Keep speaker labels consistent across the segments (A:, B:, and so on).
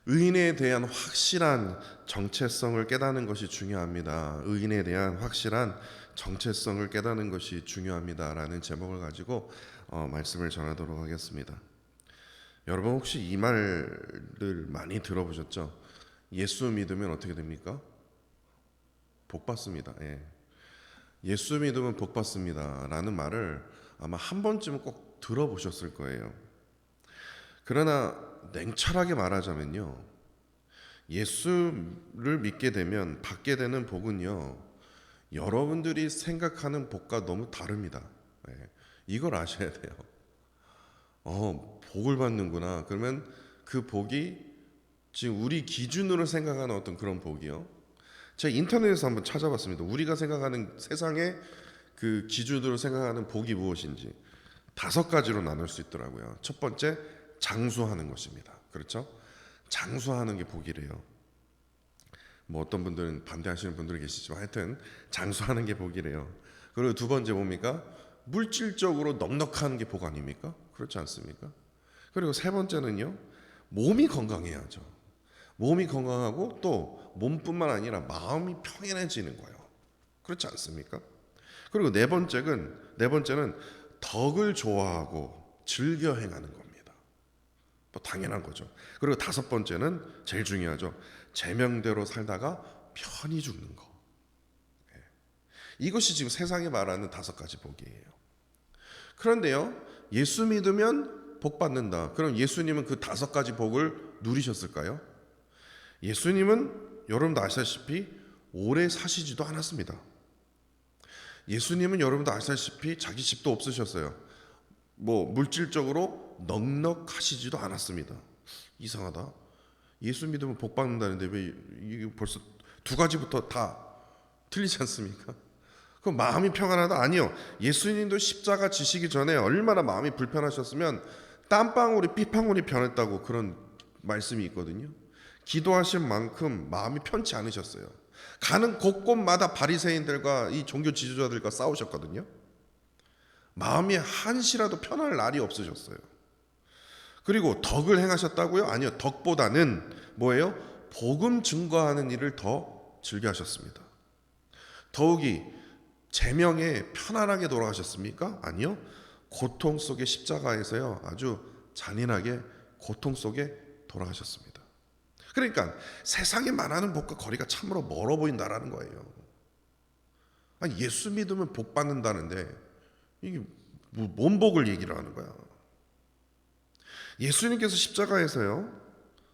A: 의인에 대한 확실한 정체성을 깨닫는 것이 중요합니다. 의인에 대한 확실한 정체성을 깨닫는 것이 중요합니다라는 제목을 가지고 말씀을 전하도록 하겠습니다. 여러분 혹시 이 말들 많이 들어보셨죠? 예수 믿으면 어떻게 됩니까? 복 받습니다. 예수 믿으면 복 받습니다라는 말을 아마 한 번쯤은 꼭 들어보셨을 거예요. 그러나 냉철하게 말하자면요, 예수를 믿게 되면 받게 되는 복은요, 여러분들이 생각하는 복과 너무 다릅니다. 이걸 아셔야 돼요. 복을 받는구나. 그러면 그 복이 지금 우리 기준으로 생각하는 어떤 그런 복이요. 제가 인터넷에서 한번 찾아봤습니다. 우리가 생각하는 세상의 그 기준으로 생각하는 복이 무엇인지 5가지로 나눌 수 있더라고요. 첫 번째, 장수하는 것입니다. 그렇죠? 장수하는 게 복이래요. 뭐 어떤 분들은 반대하시는 분들이 계시지만 하여튼 장수하는 게 복이래요. 그리고 두 번째 뭡니까? 물질적으로 넉넉한 게 복 아닙니까? 그렇지 않습니까? 그리고 세 번째는요, 몸이 건강해야죠. 몸이 건강하고 또 몸뿐만 아니라 마음이 평안해지는 거예요. 그렇지 않습니까? 그리고 네 번째는 덕을 좋아하고 즐겨 행하는 겁니다. 뭐 당연한 거죠. 그리고 5번째는 제일 중요하죠. 제명대로 살다가 편히 죽는 거. 이것이 지금 세상이 말하는 5가지 복이에요. 그런데요, 예수 믿으면 복 받는다. 그럼 예수님은 그 5가지 복을 누리셨을까요? 예수님은 여러분도 아시다시피 오래 사시지도 않았습니다. 예수님은 여러분도 아시다시피 자기 집도 없으셨어요. 뭐 물질적으로 넉넉하시지도 않았습니다. 이상하다. 예수 믿으면 복 받는다는데 왜 이게 벌써 2가지부터 다 틀리지 않습니까? 그럼 마음이 평안하다? 아니요. 예수님도 십자가 지시기 전에 얼마나 마음이 불편하셨으면 땀방울이 삐방울이 변했다고 그런 말씀이 있거든요. 기도하신 만큼 마음이 편치 않으셨어요. 가는 곳곳마다 바리새인들과 이 종교 지도자들과 싸우셨거든요. 마음이 한시라도 편할 날이 없으셨어요. 그리고 덕을 행하셨다고요? 아니요. 덕보다는 뭐예요? 복음 증거하는 일을 더 즐겨 하셨습니다. 더욱이 제명에 편안하게 돌아가셨습니까? 아니요. 고통 속의 십자가에서요, 아주 잔인하게 고통 속에 돌아가셨습니다. 그러니까 세상에 말하는 복과 거리가 참으로 멀어 보인다라는 거예요. 아니, 예수 믿으면 복 받는다는데 이게 뭔 복을 얘기를 하는 거야? 예수님께서 십자가에서요,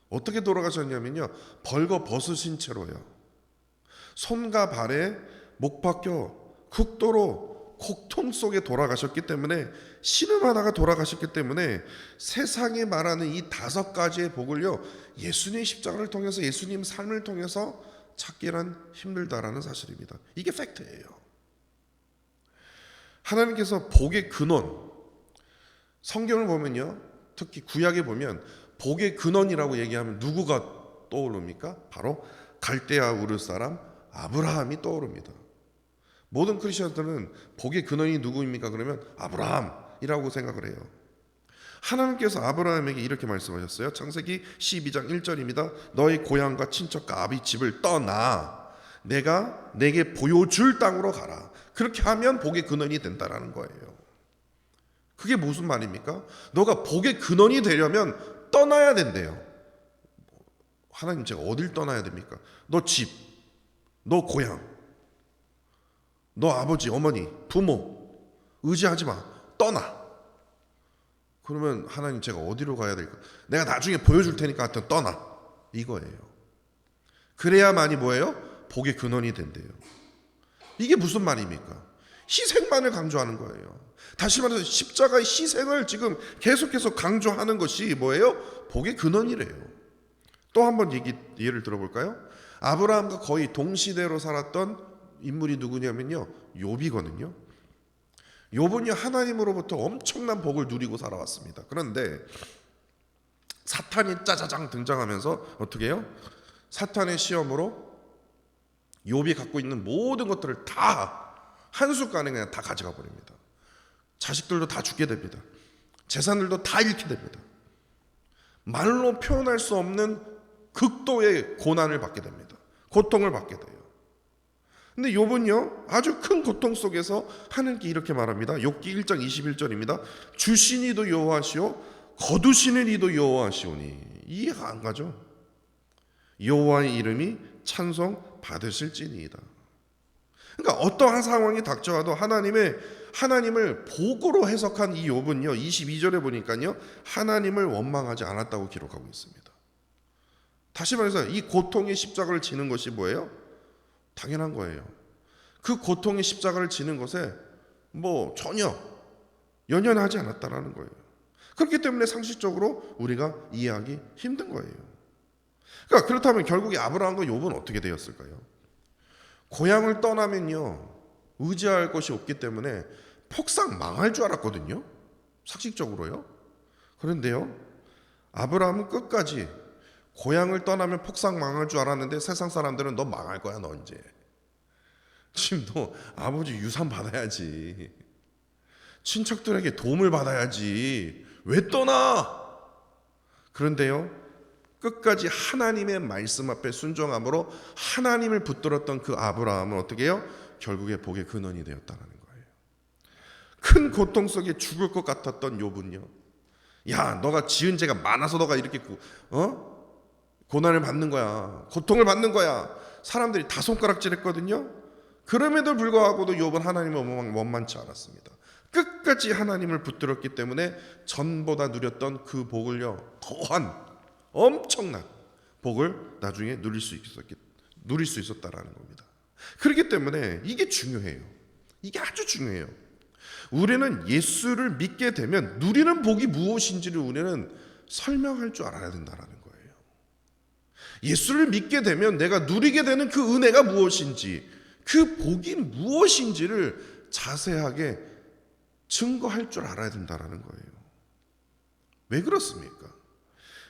A: 어떻게 돌아가셨냐면요, 벌거 벗으신 채로요, 손과 발에 못 박혀 극도로 고통 속에 돌아가셨기 때문에, 신음하다가 돌아가셨기 때문에 세상에 말하는 이 5가지의 복을요, 예수님의 십자가를 통해서, 예수님 삶을 통해서 찾기란 힘들다라는 사실입니다. 이게 팩트예요. 하나님께서 복의 근원, 성경을 보면요, 특히 구약에 보면 복의 근원이라고 얘기하면 누구가 떠오릅니까? 바로 갈대아 우르 사람 아브라함이 떠오릅니다. 모든 크리스천들은 복의 근원이 누구입니까? 그러면 아브라함이라고 생각을 해요. 하나님께서 아브라함에게 이렇게 말씀하셨어요. 창세기 12장 1절입니다. 너희 고향과 친척과 아비 집을 떠나 내가 내게 보여줄 땅으로 가라. 그렇게 하면 복의 근원이 된다라는 거예요. 그게 무슨 말입니까? 너가 복의 근원이 되려면 떠나야 된대요. 하나님, 제가 어딜 떠나야 됩니까? 너 집, 너 고향, 너 아버지, 어머니, 부모 의지하지 마. 떠나. 그러면 하나님, 제가 어디로 가야 될까? 내가 나중에 보여줄 테니까 하여튼 떠나. 이거예요. 그래야만이 뭐예요? 복의 근원이 된대요. 이게 무슨 말입니까? 희생만을 강조하는 거예요. 다시 말해서 십자가의 희생을 지금 계속해서 강조하는 것이 뭐예요? 복의 근원이래요. 또 한 번 예를 들어볼까요? 아브라함과 거의 동시대로 살았던 인물이 누구냐면요, 욥이거든요. 욥은요, 하나님으로부터 엄청난 복을 누리고 살아왔습니다. 그런데 사탄이 짜자장 등장하면서 어떻게 해요? 사탄의 시험으로 욥이 갖고 있는 모든 것들을 다 한순간에 그냥 다 가져가 버립니다. 자식들도 다 죽게 됩니다. 재산들도 다 잃게 됩니다. 말로 표현할 수 없는 극도의 고난을 받게 됩니다. 고통을 받게 돼요. 근데 욥은요 아주 큰 고통 속에서 하나님께 이렇게 말합니다. 욥기 1장 21절입니다. 주신 이도 여호와시오 거두시는 이도 여호와시오니. 이해가 안 가죠? 여호와의 이름이 찬송 받으실지니이다. 그러니까 어떠한 상황이 닥쳐와도 하나님을 복으로 해석한 이 욥은요 22절에 보니까요 하나님을 원망하지 않았다고 기록하고 있습니다. 다시 말해서 이 고통의 십자가를 지는 것이 뭐예요? 당연한 거예요. 그 고통의 십자가를 지는 것에 뭐 전혀 연연하지 않았다라는 거예요. 그렇기 때문에 상식적으로 우리가 이해하기 힘든 거예요. 그러니까 그렇다면 결국에 아브라함과 욥은 어떻게 되었을까요? 고향을 떠나면요 의지할 것이 없기 때문에 폭삭 망할 줄 알았거든요. 상식적으로요. 그런데요 아브라함은 끝까지 고향을 떠나면 폭삭 망할 줄 알았는데 세상 사람들은 너 망할 거야 너 이제. 지금 너 아버지 유산 받아야지. 친척들에게 도움을 받아야지. 왜 떠나? 그런데요 끝까지 하나님의 말씀 앞에 순종함으로 하나님을 붙들었던 그 아브라함은 어떻게 해요? 결국에 복의 근원이 되었다는 거예요. 큰 고통 속에 죽을 것 같았던 욥은요 야 너가 지은 죄가 많아서 너가 이렇게 고난을 받는 거야. 고통을 받는 거야. 사람들이 다 손가락질했거든요. 그럼에도 불구하고도 욥은 하나님을 원망치 않았습니다. 끝까지 하나님을 붙들었기 때문에 전보다 누렸던 그 복을요 더한 엄청난 복을 나중에 누릴 수 있었다라는 겁니다. 그렇기 때문에 이게 중요해요. 이게 아주 중요해요. 우리는 예수를 믿게 되면 누리는 복이 무엇인지를 우리는 설명할 줄 알아야 된다라는 거예요. 예수를 믿게 되면 내가 누리게 되는 그 은혜가 무엇인지, 그 복이 무엇인지를 자세하게 증거할 줄 알아야 된다는 거예요. 왜 그렇습니까?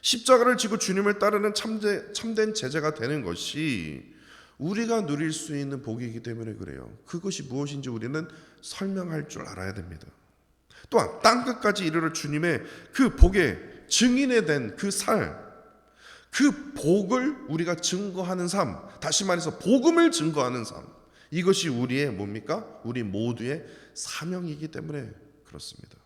A: 십자가를 지고 주님을 따르는 참된 제자가 되는 것이 우리가 누릴 수 있는 복이기 때문에 그래요. 그것이 무엇인지 우리는 설명할 줄 알아야 됩니다. 또한 땅끝까지 이르러 주님의 그 복의 증인이 된 그 그 복을 우리가 증거하는 삶, 다시 말해서 복음을 증거하는 삶, 이것이 우리의 뭡니까? 우리 모두의 사명이기 때문에 그렇습니다.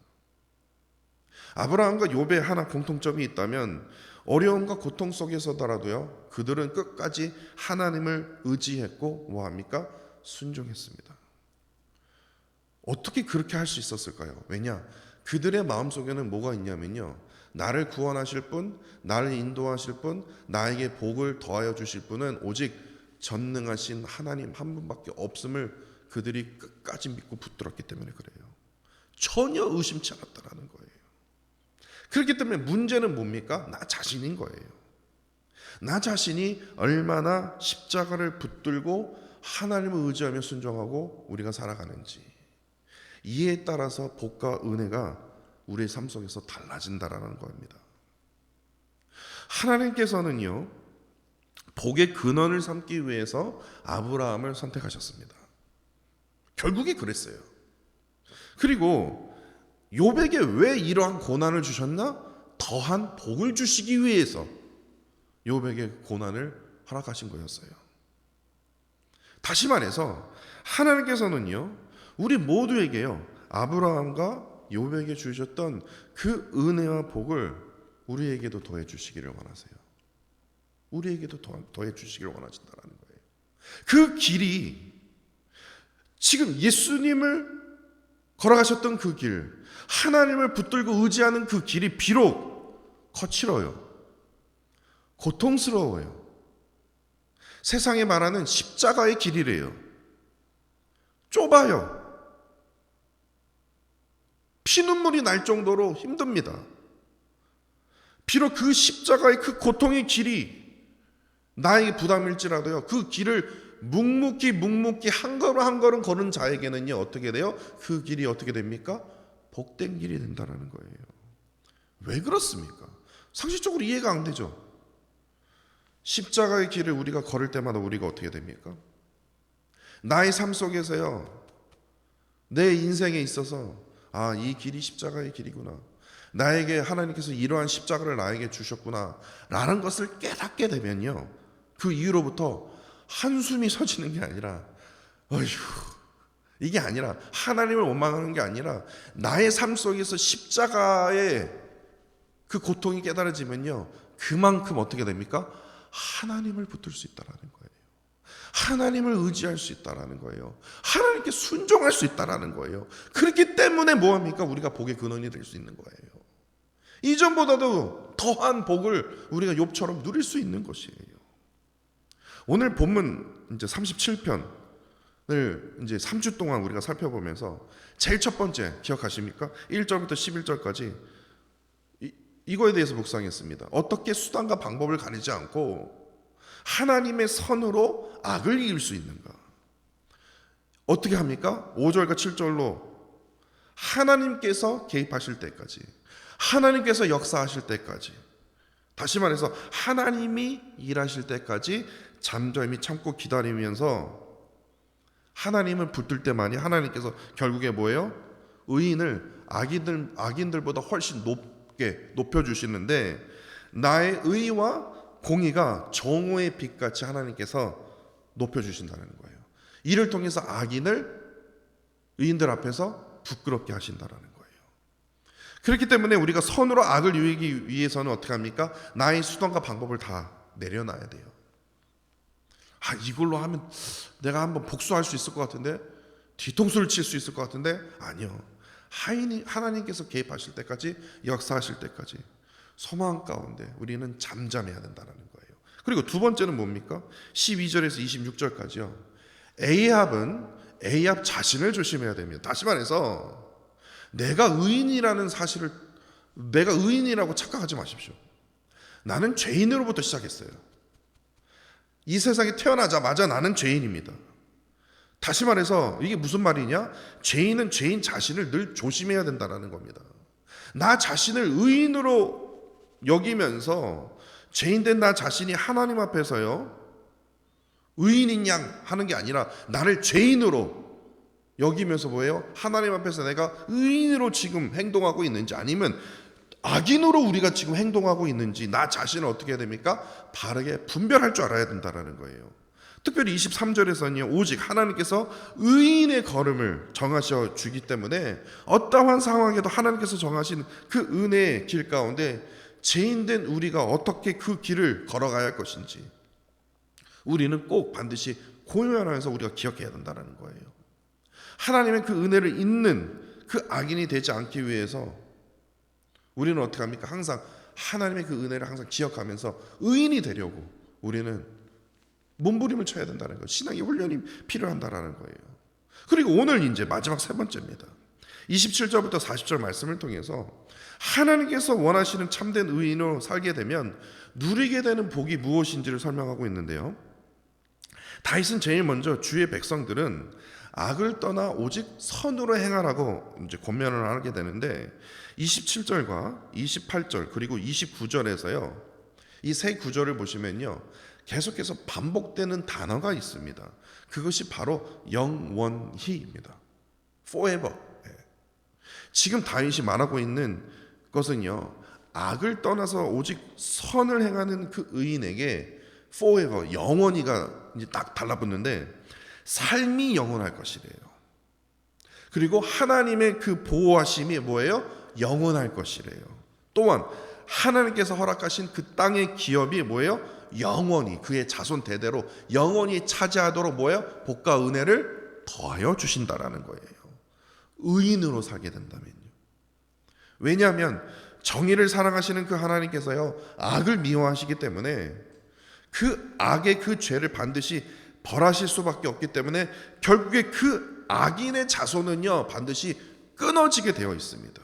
A: 아브라함과 욥의 하나 공통점이 있다면 어려움과 고통 속에서더라도요 그들은 끝까지 하나님을 의지했고 뭐합니까? 순종했습니다. 어떻게 그렇게 할 수 있었을까요? 왜냐? 그들의 마음속에는 뭐가 있냐면요 나를 구원하실 분, 나를 인도하실 분, 나에게 복을 더하여 주실 분은 오직 전능하신 하나님 한 분밖에 없음을 그들이 끝까지 믿고 붙들었기 때문에 그래요. 전혀 의심치 않았다는 거예요. 그렇기 때문에 문제는 뭡니까? 나 자신인 거예요. 나 자신이 얼마나 십자가를 붙들고 하나님을 의지하며 순종하고 우리가 살아가는지, 이에 따라서 복과 은혜가 우리의 삶 속에서 달라진다라는 겁니다. 하나님께서는요 복의 근원을 삼기 위해서 아브라함을 선택하셨습니다. 결국에 그랬어요. 그리고 욥에게 왜 이러한 고난을 주셨나? 더한 복을 주시기 위해서 욥에게 고난을 허락하신 거였어요. 다시 말해서 하나님께서는요 우리 모두에게요 아브라함과 욥에게 주셨던 그 은혜와 복을 우리에게도 더해 주시기를 원하세요. 우리에게도 더해 주시기를 원하신다는 거예요. 그 길이 지금 예수님을 걸어가셨던 그 길, 하나님을 붙들고 의지하는 그 길이 비록 거칠어요. 고통스러워요. 세상에 말하는 십자가의 길이래요. 좁아요. 피눈물이 날 정도로 힘듭니다. 비록 그 십자가의 그 고통의 길이 나에게 부담일지라도요 그 길을 묵묵히 한 걸음 한 걸음 걸은 자에게는요 어떻게 돼요? 그 길이 어떻게 됩니까? 복된 길이 된다는 거예요. 왜 그렇습니까? 상식적으로 이해가 안 되죠. 십자가의 길을 우리가 걸을 때마다 우리가 어떻게 됩니까? 나의 삶 속에서요 내 인생에 있어서 이 길이 십자가의 길이구나, 나에게 하나님께서 이러한 십자가를 나에게 주셨구나 라는 것을 깨닫게 되면요, 그 이후로부터 한숨이 서지는 게 아니라 어휴, 이게 아니라 하나님을 원망하는 게 아니라 나의 삶 속에서 십자가의 그 고통이 깨달아지면요, 그만큼 어떻게 됩니까? 하나님을 붙들 수 있다라는 거예요. 하나님을 의지할 수 있다라는 거예요. 하나님께 순종할 수 있다라는 거예요. 그렇기 때문에 뭐합니까? 우리가 복의 근원이 될 수 있는 거예요. 이전보다도 더한 복을 우리가 욥처럼 누릴 수 있는 것이에요. 오늘 본문 이제 37편을 이제 3주 동안 우리가 살펴보면서 제일 첫 번째 기억하십니까? 1절부터 11절까지 이거에 대해서 묵상했습니다. 어떻게 수단과 방법을 가리지 않고 하나님의 선으로 악을 이길 수 있는가? 어떻게 합니까? 5절과 7절로 하나님께서 개입하실 때까지, 하나님께서 역사하실 때까지, 다시 말해서 하나님이 일하실 때까지 잠잠히 참고 기다리면서 하나님을 붙들 때만이 하나님께서 결국에 뭐예요? 의인을 악인들보다 훨씬 높게 높여주시는데, 나의 의와 공의가 정오의 빛같이 하나님께서 높여주신다는 거예요. 이를 통해서 악인을 의인들 앞에서 부끄럽게 하신다는 거예요. 그렇기 때문에 우리가 선으로 악을 이기기 위해서는 어떻게 합니까? 나의 수단과 방법을 다 내려놔야 돼요. 이걸로 하면 내가 한번 복수할 수 있을 것 같은데, 뒤통수를 칠 수 있을 것 같은데, 아니요. 하나님께서 개입하실 때까지, 역사하실 때까지 소망 가운데 우리는 잠잠해야 된다는 거예요. 그리고 두 번째는 뭡니까? 12절에서 26절까지요. 에이압 자신을 조심해야 됩니다. 다시 말해서 내가 의인이라는 사실을, 내가 의인이라고 착각하지 마십시오. 나는 죄인으로부터 시작했어요. 이 세상에 태어나자마자 나는 죄인입니다. 다시 말해서 이게 무슨 말이냐? 죄인은 죄인 자신을 늘 조심해야 된다는 겁니다. 나 자신을 의인으로 여기면서 죄인된 나 자신이 하나님 앞에서요, 의인인 양 하는 게 아니라 나를 죄인으로 여기면서 뭐예요? 하나님 앞에서 내가 의인으로 지금 행동하고 있는지, 아니면 악인으로 우리가 지금 행동하고 있는지, 나 자신을 어떻게 해야 됩니까? 바르게 분별할 줄 알아야 된다는 거예요. 특별히 23절에서는요, 오직 하나님께서 의인의 걸음을 정하셔 주기 때문에 어떠한 상황에도 하나님께서 정하신 그 은혜의 길 가운데 죄인된 우리가 어떻게 그 길을 걸어가야 할 것인지 우리는 꼭 반드시 고민하면서 우리가 기억해야 된다는 거예요. 하나님의 그 은혜를 잊는 그 악인이 되지 않기 위해서 우리는 어떻게 합니까? 항상 하나님의 그 은혜를 항상 기억하면서 의인이 되려고 우리는 몸부림을 쳐야 된다는 거예요. 신앙의 훈련이 필요한다라는 거예요. 그리고 오늘 이제 마지막 세 번째입니다. 27절부터 40절 말씀을 통해서 하나님께서 원하시는 참된 의인으로 살게 되면 누리게 되는 복이 무엇인지를 설명하고 있는데요. 다윗은 제일 먼저 주의 백성들은 악을 떠나 오직 선으로 행하라고 이제 권면을 하게 되는데, 27절과 28절 그리고 29절에서요, 이 세 구절을 보시면요, 계속해서 반복되는 단어가 있습니다. 그것이 바로 영원히입니다. forever. 지금 다윗이 말하고 있는 것은요, 악을 떠나서 오직 선을 행하는 그 의인에게 forever, 영원히가 이제 딱 달라붙는데, 삶이 영원할 것이래요. 그리고 하나님의 그 보호하심이 뭐예요? 영원할 것이래요. 또한 하나님께서 허락하신 그 땅의 기업이 뭐예요? 영원히 그의 자손 대대로 영원히 차지하도록 뭐예요? 복과 은혜를 더하여 주신다라는 거예요. 의인으로 살게 된다면요. 왜냐하면 정의를 사랑하시는 그 하나님께서요, 악을 미워하시기 때문에 그 악의 그 죄를 반드시 벌하실 수밖에 없기 때문에 결국에 그 악인의 자손은요, 반드시 끊어지게 되어 있습니다.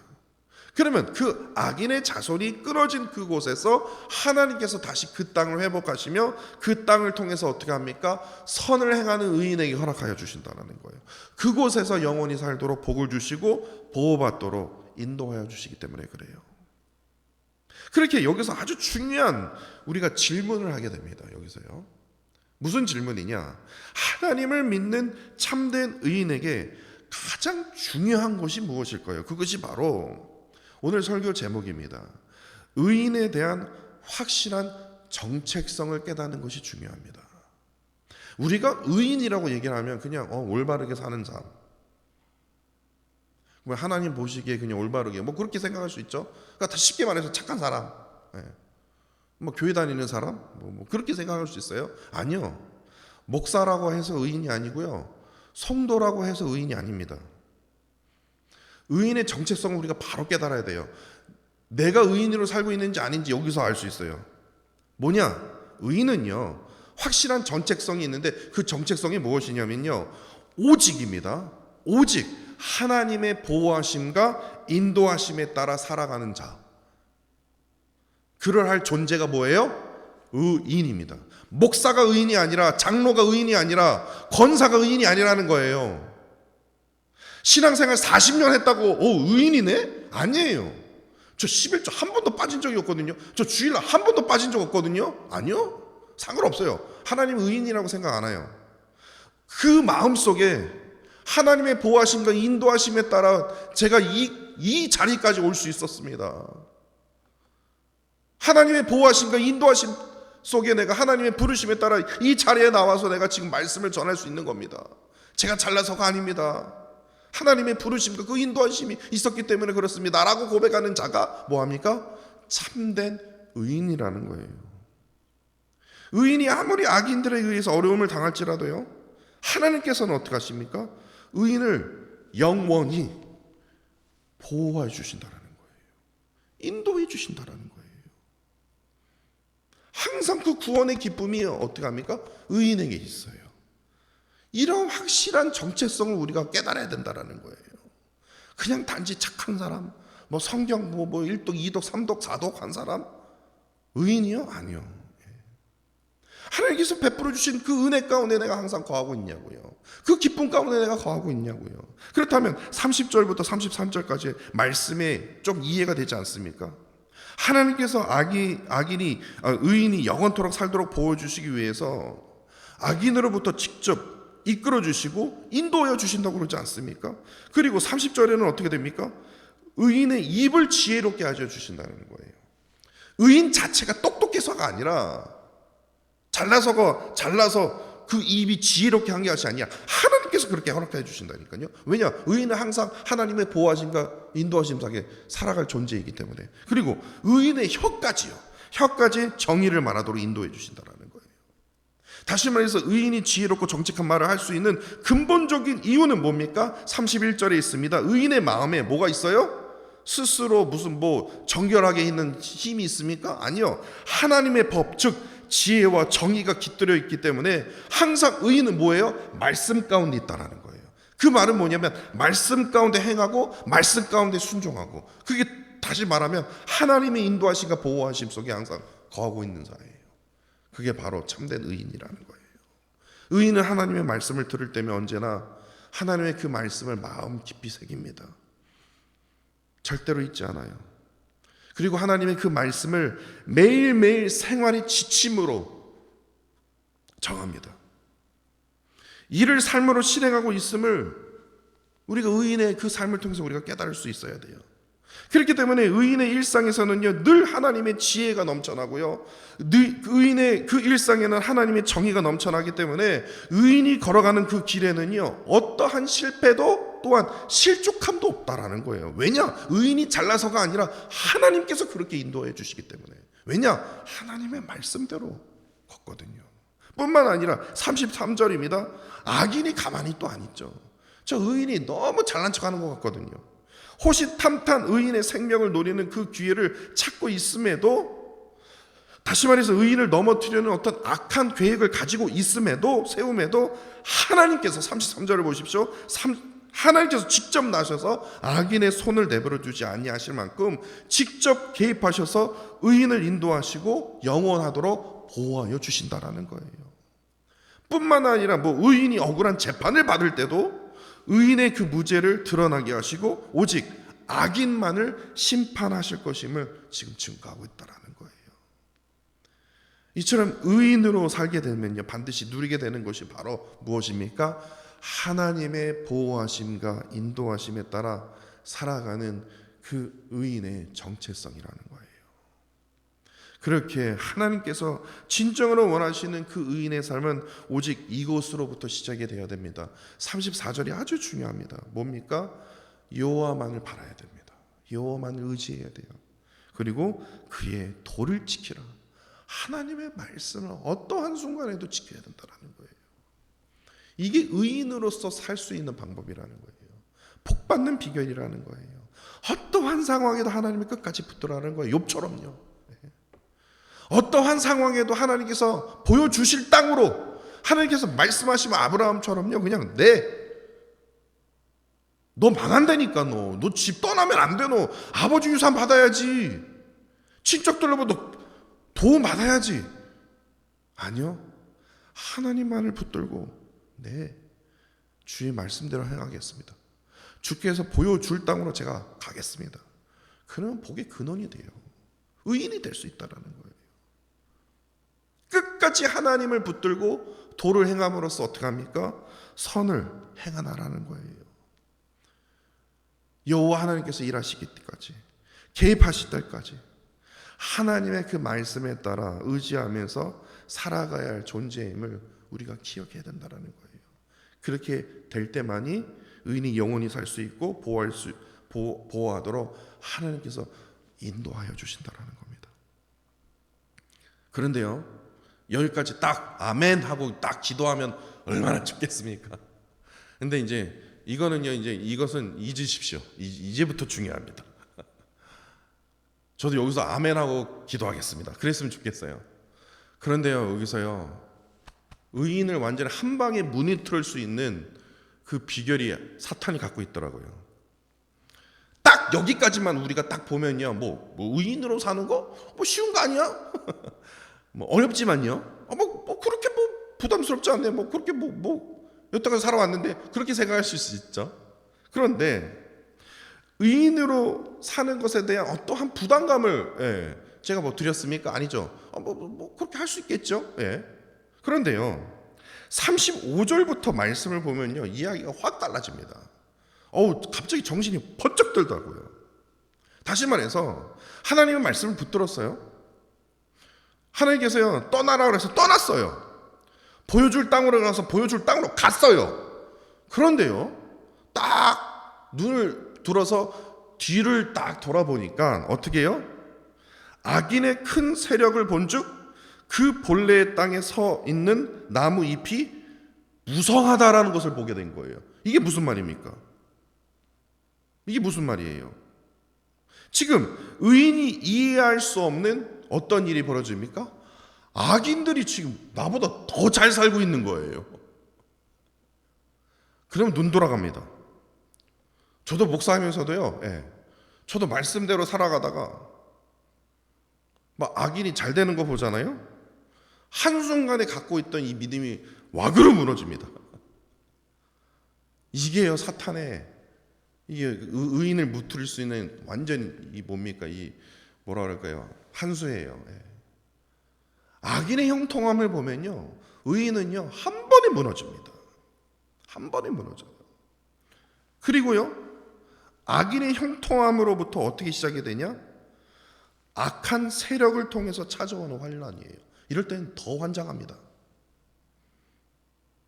A: 그러면 그 악인의 자손이 끊어진 그곳에서 하나님께서 다시 그 땅을 회복하시며 그 땅을 통해서 어떻게 합니까? 선을 행하는 의인에게 허락하여 주신다는 거예요. 그곳에서 영원히 살도록 복을 주시고 보호받도록 인도하여 주시기 때문에 그래요. 그렇게 여기서 아주 중요한 우리가 질문을 하게 됩니다. 여기서요. 무슨 질문이냐? 하나님을 믿는 참된 의인에게 가장 중요한 것이 무엇일까요? 그것이 바로 오늘 설교 제목입니다. 의인에 대한 확실한 정체성을 깨닫는 것이 중요합니다. 우리가 의인이라고 얘기를 하면 그냥 올바르게 사는 삶, 하나님 보시기에 그냥 올바르게 그렇게 생각할 수 있죠. 그러니까 쉽게 말해서 착한 사람, 교회 다니는 사람, 그렇게 생각할 수 있어요. 아니요, 목사라고 해서 의인이 아니고요, 성도라고 해서 의인이 아닙니다. 의인의 정체성을 우리가 바로 깨달아야 돼요. 내가 의인으로 살고 있는지 아닌지 여기서 알 수 있어요. 뭐냐? 의인은요, 확실한 정체성이 있는데 그 정체성이 무엇이냐면요, 오직입니다. 오직 하나님의 보호하심과 인도하심에 따라 살아가는 자, 그럴 존재가 뭐예요? 의인입니다. 목사가 의인이 아니라, 장로가 의인이 아니라, 권사가 의인이 아니라는 거예요. 신앙생활 40년 했다고 의인이네? 아니에요. 저 11조 한 번도 빠진 적이 없거든요. 저 주일날 한 번도 빠진 적 없거든요. 아니요, 상관없어요. 하나님 의인이라고 생각 안 해요. 그 마음속에 하나님의 보호하심과 인도하심에 따라 제가 이 자리까지 올 수 있었습니다. 하나님의 보호하심과 인도하심 속에 내가 하나님의 부르심에 따라 이 자리에 나와서 내가 지금 말씀을 전할 수 있는 겁니다. 제가 잘나서가 아닙니다. 하나님의 부르심과 그 인도하심이 있었기 때문에 그렇습니다 라고 고백하는 자가 뭐합니까? 참된 의인이라는 거예요. 의인이 아무리 악인들에 의해서 어려움을 당할지라도요, 하나님께서는 어떻게 하십니까? 의인을 영원히 보호해 주신다는 거예요. 인도해 주신다는 거예요. 항상 그 구원의 기쁨이 어떻게 합니까? 의인에게 있어요. 이런 확실한 정체성을 우리가 깨달아야 된다는 거예요. 그냥 단지 착한 사람, 성경 1독, 2독, 3독, 4독 한 사람, 의인이요? 아니요. 하나님께서 베풀어 주신 그 은혜 가운데 내가 항상 거하고 있냐고요. 그 기쁨 가운데 내가 거하고 있냐고요. 그렇다면 30절부터 33절까지 말씀에 좀 이해가 되지 않습니까? 하나님께서 의인이 영원토록 살도록 보호주시기 위해서 악인으로부터 직접 이끌어 주시고 인도하여 주신다고 그러지 않습니까? 그리고 30절에는 어떻게 됩니까? 의인의 입을 지혜롭게 하여 주신다는 거예요. 의인 자체가 똑똑해서가 아니라 잘나서 그 입이 지혜롭게 한 것이 아니라 하나님께서 그렇게 허락해 주신다니까요. 왜냐? 의인은 항상 하나님의 보호하심과 인도하심 속에 살아갈 존재이기 때문에. 그리고 의인의 혀까지 정의를 말하도록 인도해 주신다는 거예요. 다시 말해서 의인이 지혜롭고 정직한 말을 할 수 있는 근본적인 이유는 뭡니까? 31절에 있습니다. 의인의 마음에 뭐가 있어요? 스스로 정결하게 있는 힘이 있습니까? 아니요. 하나님의 법, 즉 지혜와 정의가 깃들여 있기 때문에 항상 의인은 뭐예요? 말씀 가운데 있다라는 거예요. 그 말은 뭐냐면 말씀 가운데 행하고 말씀 가운데 순종하고, 그게 다시 말하면 하나님의 인도하심과 보호하심 속에 항상 거하고 있는 자예요. 그게 바로 참된 의인이라는 거예요. 의인은 하나님의 말씀을 들을 때면 언제나 하나님의 그 말씀을 마음 깊이 새깁니다. 절대로 잊지 않아요. 그리고 하나님의 그 말씀을 매일매일 생활의 지침으로 정합니다. 이를 삶으로 실행하고 있음을 우리가 의인의 그 삶을 통해서 우리가 깨달을 수 있어야 돼요. 그렇기 때문에 의인의 일상에서는요, 늘 하나님의 지혜가 넘쳐나고요, 의인의 그 일상에는 하나님의 정의가 넘쳐나기 때문에 의인이 걸어가는 그 길에는요, 어떠한 실패도 또한 실족함도 없다라는 거예요. 왜냐? 의인이 잘나서가 아니라 하나님께서 그렇게 인도해 주시기 때문에. 왜냐? 하나님의 말씀대로 걷거든요. 뿐만 아니라 33절입니다. 악인이 가만히 또 안 있죠. 저 의인이 너무 잘난 척하는 것 같거든요. 호시탐탐 의인의 생명을 노리는 그 기회를 찾고 있음에도, 다시 말해서 의인을 넘어뜨리는 어떤 악한 계획을 가지고 세움에도 하나님께서 33절을 보십시오. 하나님께서 직접 나셔서 악인의 손을 내버려 두지 아니하실 만큼 직접 개입하셔서 의인을 인도하시고 영원하도록 보호하여 주신다라는 거예요. 뿐만 아니라 의인이 억울한 재판을 받을 때도 의인의 그 무죄를 드러나게 하시고 오직 악인만을 심판하실 것임을 지금 증거하고 있다라는 거예요. 이처럼 의인으로 살게 되면요, 반드시 누리게 되는 것이 바로 무엇입니까? 하나님의 보호하심과 인도하심에 따라 살아가는 그 의인의 정체성이라는 거예요. 그렇게 하나님께서 진정으로 원하시는 그 의인의 삶은 오직 이곳으로부터 시작이 되어야 됩니다. 34절이 아주 중요합니다. 뭡니까? 여호와만을 바라야 됩니다. 여호와만을 의지해야 돼요. 그리고 그의 도를 지키라. 하나님의 말씀을 어떠한 순간에도 지켜야 된다는 거예요. 이게 의인으로서 살 수 있는 방법이라는 거예요. 복받는 비결이라는 거예요. 어떠한 상황에도 하나님의 끝까지 붙들어라는 거예요. 욥처럼요. 어떠한 상황에도 하나님께서 보여주실 땅으로, 하나님께서 말씀하시면 아브라함처럼요, 그냥 너 망한다니까, 너 집 떠나면 안 돼, 너 아버지 유산 받아야지, 친척들로부터 도움 받아야지. 아니요, 하나님만을 붙들고 주의 말씀대로 행하겠습니다. 주께서 보여줄 땅으로 제가 가겠습니다. 그러면 복의 근원이 돼요. 의인이 될 수 있다는 거예요. 끝까지 하나님을 붙들고 도를 행함으로써 어떻게 합니까? 선을 행하라는 거예요. 여호와 하나님께서 일하시기 때까지, 개입하실 때까지 하나님의 그 말씀에 따라 의지하면서 살아가야 할 존재임을 우리가 기억해야 된다는 거예요. 그렇게 될 때만이 의인이 영원히 살 수 있고 보호하도록 하나님께서 인도하여 주신다는 겁니다. 그런데요, 여기까지 딱 아멘 하고 딱 기도하면 얼마나 좋겠습니까? 근데 이것은 잊으십시오. 이제부터 중요합니다. 저도 여기서 아멘 하고 기도하겠습니다. 그랬으면 좋겠어요. 그런데요, 여기서요, 의인을 완전히 한 방에 무너뜨릴 수 있는 그 비결이 사탄이 갖고 있더라고요. 딱 여기까지만 우리가 딱 보면요, 뭐 의인으로 사는 거 뭐 쉬운 거 아니야? 뭐 어렵지만요, 그렇게 부담스럽지 않네, 그렇게 여태까지 살아왔는데 그렇게 생각할 수 있죠. 그런데 의인으로 사는 것에 대한 어떠한 부담감을 제가 드렸습니까? 아니죠. 그렇게 할 수 있겠죠. 그런데요, 35절부터 말씀을 보면요, 이야기가 확 달라집니다. 갑자기 정신이 번쩍 들더라고요. 다시 말해서 하나님의 말씀을 붙들었어요. 하나님께서요, 떠나라 그래서 떠났어요. 보여줄 땅으로 가서 보여줄 땅으로 갔어요. 그런데요, 딱 눈을 들어서 뒤를 딱 돌아보니까 어떻게 해요? 악인의 큰 세력을 본즉 그 본래의 땅에 서 있는 나무 잎이 무성하다라는 것을 보게 된 거예요. 이게 무슨 말입니까? 이게 무슨 말이에요? 지금 의인이 이해할 수 없는 어떤 일이 벌어집니까? 악인들이 지금 나보다 더 잘 살고 있는 거예요. 그러면 눈 돌아갑니다. 저도 목사하면서도요, 저도 말씀대로 살아가다가 막 악인이 잘 되는 거 보잖아요. 한순간에 갖고 있던 이 믿음이 와그로 무너집니다. 이게요, 사탄의 이게 의인을 무트릴 수 있는 완전 이 뭡니까? 이 뭐라 그럴까요? 한수예요. 악인의 형통함을 보면요, 의인은요 한 번에 무너집니다. 한 번에 무너져요. 그리고요, 악인의 형통함으로부터 어떻게 시작이 되냐? 악한 세력을 통해서 찾아오는 환란이에요. 이럴 때는 더 환장합니다.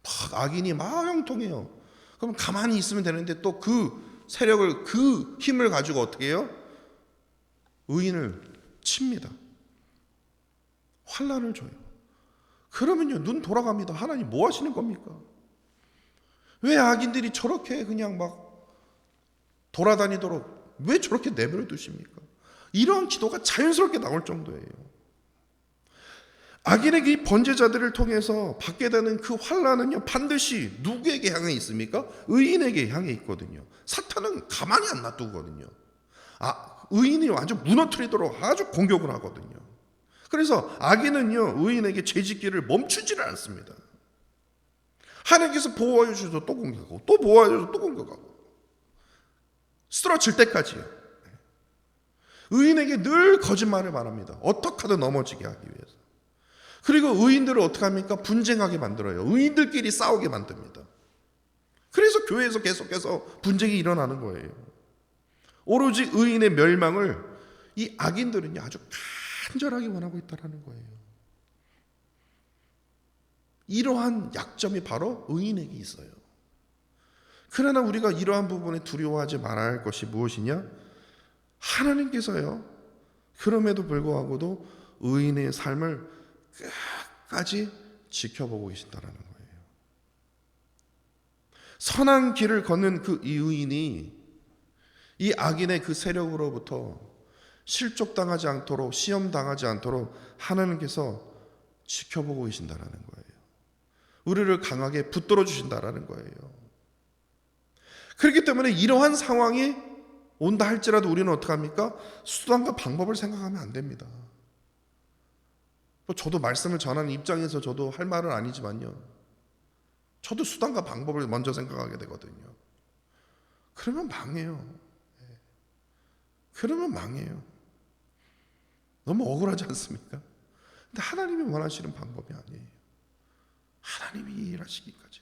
A: 막 악인이 막 형통해요. 그럼 가만히 있으면 되는데 또 그 세력을, 그 힘을 가지고 어떻게 해요? 의인을 칩니다. 환란을 줘요. 그러면요, 눈 돌아갑니다. 하나님 뭐 하시는 겁니까? 왜 악인들이 저렇게 그냥 막 돌아다니도록 왜 저렇게 내버려 두십니까? 이런 기도가 자연스럽게 나올 정도예요. 악인의 이 번제자들을 통해서 받게 되는 그 환란은요, 반드시 누구에게 향해 있습니까? 의인에게 향해 있거든요. 사탄은 가만히 안 놔두거든요. 의인이 완전 무너뜨리도록 아주 공격을 하거든요. 그래서 악인은요, 의인에게 죄짓기를 멈추지를 않습니다. 하나님께서 보호해 주셔서 또 공격하고, 또 보호해 주셔서 또 공격하고, 쓰러질 때까지요. 의인에게 늘 거짓말을 말합니다. 어떻게 하든 넘어지게 하기 위해서. 그리고 의인들을 어떻게 합니까? 분쟁하게 만들어요. 의인들끼리 싸우게 만듭니다. 그래서 교회에서 계속해서 분쟁이 일어나는 거예요. 오로지 의인의 멸망을 이 악인들은요 아주 간절하게 원하고 있다는 거예요. 이러한 약점이 바로 의인에게 있어요. 그러나 우리가 이러한 부분에 두려워하지 말아야 할 것이 무엇이냐? 하나님께서요 그럼에도 불구하고도 의인의 삶을 끝까지 지켜보고 계신다는 거예요. 선한 길을 걷는 그 이 의인이 이 악인의 그 세력으로부터 실족당하지 않도록, 시험당하지 않도록 하나님께서 지켜보고 계신다는 거예요. 우리를 강하게 붙들어 주신다는 거예요. 그렇기 때문에 이러한 상황이 온다 할지라도 우리는 어떻게 합니까? 수단과 방법을 생각하면 안 됩니다. 저도 말씀을 전하는 입장에서 저도 할 말은 아니지만요, 저도 수단과 방법을 먼저 생각하게 되거든요. 그러면 망해요. 그러면 망해요. 너무 억울하지 않습니까? 근데 하나님이 원하시는 방법이 아니에요. 하나님이 일하시기까지,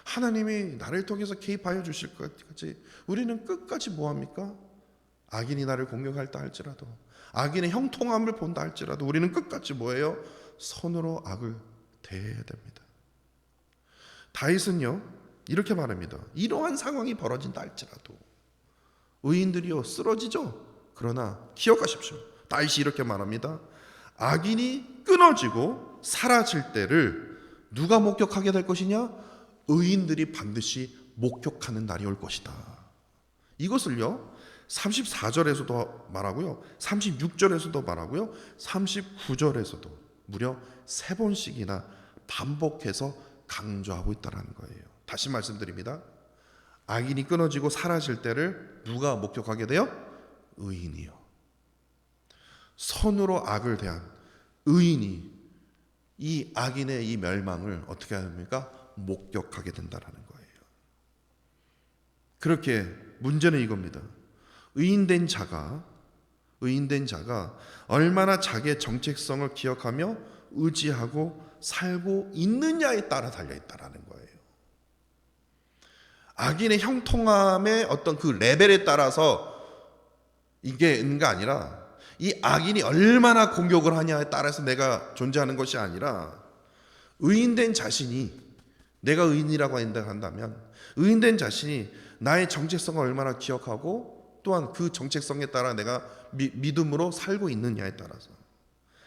A: 하나님이 나를 통해서 개입하여 주실 것까지 우리는 끝까지 뭐합니까? 악인이 나를 공격할다 할지라도, 악인의 형통함을 본다 할지라도 우리는 끝까지 뭐예요? 선으로 악을 대해야 됩니다. 다윗은요 이렇게 말합니다. 이러한 상황이 벌어진다 할지라도 의인들이요 쓰러지죠. 그러나 기억하십시오. 다윗이 이렇게 말합니다. 악인이 끊어지고 사라질 때를 누가 목격하게 될 것이냐? 의인들이 반드시 목격하는 날이 올 것이다. 이것을요 34절에서도 말하고요, 36절에서도 말하고요, 39절에서도 무려 3번씩이나 반복해서 강조하고 있다는 거예요. 다시 말씀드립니다. 악인이 끊어지고 사라질 때를 누가 목격하게 돼요? 의인이요. 선으로 악을 대한 의인이 이 악인의 이 멸망을 어떻게 합니까? 목격하게 된다는 거예요. 그렇게 문제는 이겁니다. 의인된 자가 얼마나 자기의 정체성을 기억하며 의지하고 살고 있느냐에 따라 달려있다는 거예요. 악인의 형통함의 어떤 그 레벨에 따라서 이게 있는 게 아니라, 이 악인이 얼마나 공격을 하냐에 따라서 내가 존재하는 것이 아니라, 의인된 자신이, 내가 의인이라고 한다면 의인된 자신이 나의 정체성을 얼마나 기억하고 또한 그 정체성에 따라 내가 믿음으로 살고 있느냐에 따라서,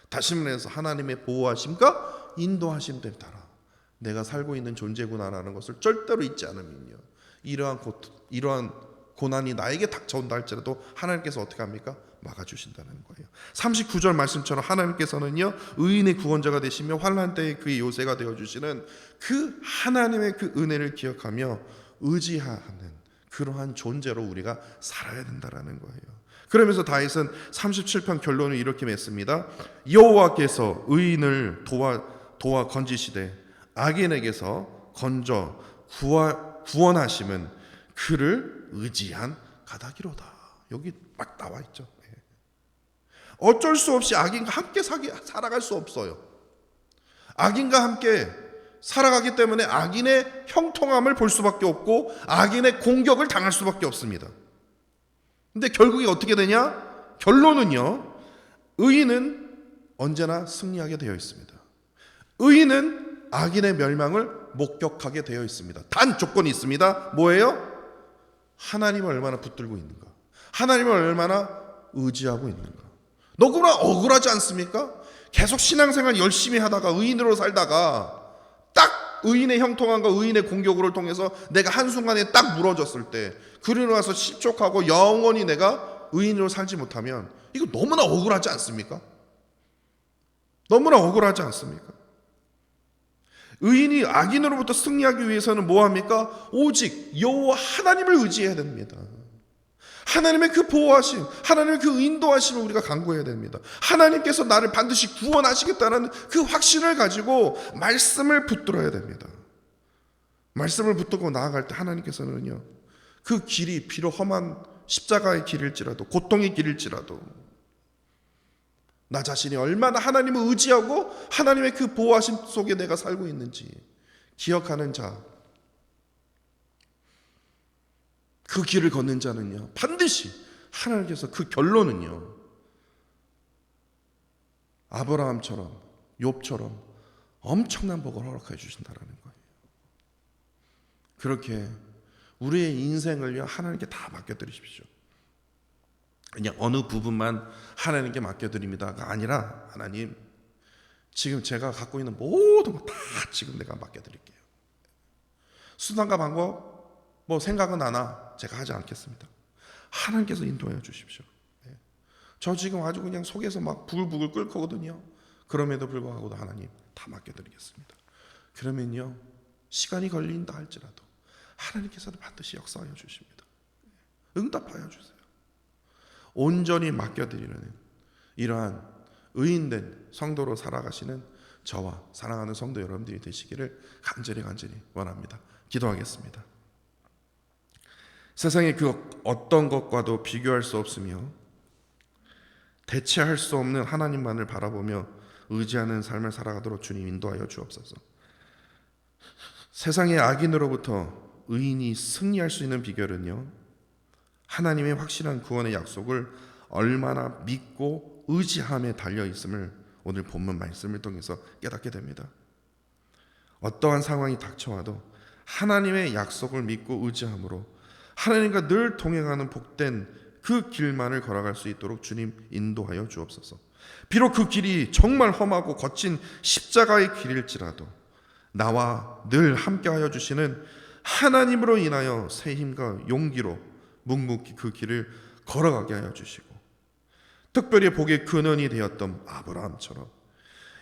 A: 다시 말해서 하나님의 보호하심과 인도하심에 따라 내가 살고 있는 존재구나라는 것을 절대로 잊지 않으면요, 이러한 고난이 나에게 닥쳐온다 할지라도 하나님께서 어떻게 합니까? 막아주신다는 거예요. 39절 말씀처럼 하나님께서는요 의인의 구원자가 되시며 환난 때에 그의 요새가 되어주시는 그 하나님의 그 은혜를 기억하며 의지하는 그러한 존재로 우리가 살아야 된다는 거예요. 그러면서 다윗은 37편 결론을 이렇게 맺습니다. 여호와께서 의인을 도와 건지시되 악인에게서 건져 구원하심은 그를 의지한 가닥이로다. 여기 막 나와 있죠. 어쩔 수 없이 악인과 함께 살아갈 수 없어요. 악인과 함께 살아가기 때문에 악인의 형통함을 볼 수밖에 없고 악인의 공격을 당할 수밖에 없습니다. 근데 결국에 어떻게 되냐? 결론은요, 의인은 언제나 승리하게 되어 있습니다. 의인은 악인의 멸망을 목격하게 되어 있습니다. 단 조건이 있습니다. 뭐예요? 하나님을 얼마나 붙들고 있는가, 하나님을 얼마나 의지하고 있는가. 너무나 억울하지 않습니까? 계속 신앙생활 열심히 하다가 의인으로 살다가 딱 의인의 형통함과 의인의 공격을 통해서 내가 한순간에 딱 무너졌을 때, 그러고 나서 실족하고 영원히 내가 의인으로 살지 못하면 이거 너무나 억울하지 않습니까? 너무나 억울하지 않습니까? 의인이 악인으로부터 승리하기 위해서는 뭐합니까? 오직 여호와 하나님을 의지해야 됩니다. 하나님의 그 보호하심, 하나님의 그 인도하심을 우리가 간구해야 됩니다. 하나님께서 나를 반드시 구원하시겠다는 그 확신을 가지고 말씀을 붙들어야 됩니다. 말씀을 붙들고 나아갈 때 하나님께서는요, 그 길이 비록 험한 십자가의 길일지라도, 고통의 길일지라도 나 자신이 얼마나 하나님을 의지하고 하나님의 그 보호하심 속에 내가 살고 있는지 기억하는 자, 그 길을 걷는 자는요 반드시 하나님께서 그 결론은요, 아브라함처럼 욥처럼 엄청난 복을 허락해 주신다라는 거예요. 그렇게 우리의 인생을요 하나님께 다 맡겨드리십시오. 그냥 어느 부분만 하나님께 맡겨드립니다가 아니라, 하나님 지금 제가 갖고 있는 모든 거 다 지금 내가 맡겨드릴게요. 수단과 방법 뭐 생각은 나나 제가 하지 않겠습니다. 하나님께서 인도하여 주십시오. 저 지금 아주 그냥 속에서 막 부글부글 끓거든요. 그럼에도 불구하고도 하나님 다 맡겨드리겠습니다. 그러면요 시간이 걸린다 할지라도 하나님께서는 반드시 역사하여 주십니다. 응답하여 주세요. 온전히 맡겨드리는 이러한 의인된 성도로 살아가시는 저와 사랑하는 성도 여러분들이 되시기를 간절히 원합니다. 기도하겠습니다. 세상의 그 어떤 것과도 비교할 수 없으며 대체할 수 없는 하나님만을 바라보며 의지하는 삶을 살아가도록 주님 인도하여 주옵소서. 세상의 악인으로부터 의인이 승리할 수 있는 비결은요, 하나님의 확실한 구원의 약속을 얼마나 믿고 의지함에 달려있음을 오늘 본문 말씀을 통해서 깨닫게 됩니다. 어떠한 상황이 닥쳐와도 하나님의 약속을 믿고 의지함으로 하나님과 늘 동행하는 복된 그 길만을 걸어갈 수 있도록 주님 인도하여 주옵소서. 비록 그 길이 정말 험하고 거친 십자가의 길일지라도 나와 늘 함께하여 주시는 하나님으로 인하여 새 힘과 용기로 묵묵히 그 길을 걸어가게 하여 주시고, 특별히 복의 근원이 되었던 아브라함처럼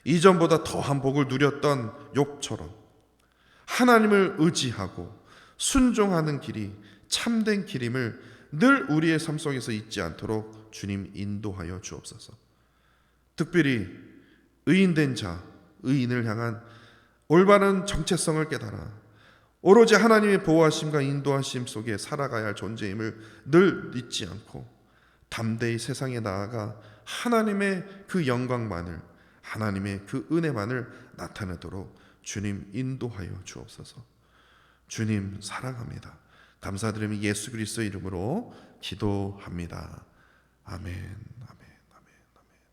A: 이전보다 더한 복을 누렸던 욥처럼 하나님을 의지하고 순종하는 길이 참된 길임을 늘 우리의 삶 속에서 잊지 않도록 주님 인도하여 주옵소서. 특별히 의인된 자, 의인을 향한 올바른 정체성을 깨달아 오로지 하나님의 보호하심과 인도하심 속에 살아가야 할 존재임을 늘 잊지 않고 담대히 세상에 나아가 하나님의 그 영광만을, 하나님의 그 은혜만을 나타내도록 주님 인도하여 주옵소서. 주님 사랑합니다. 감사드리며 예수 그리스도의 이름으로 기도합니다. 아멘.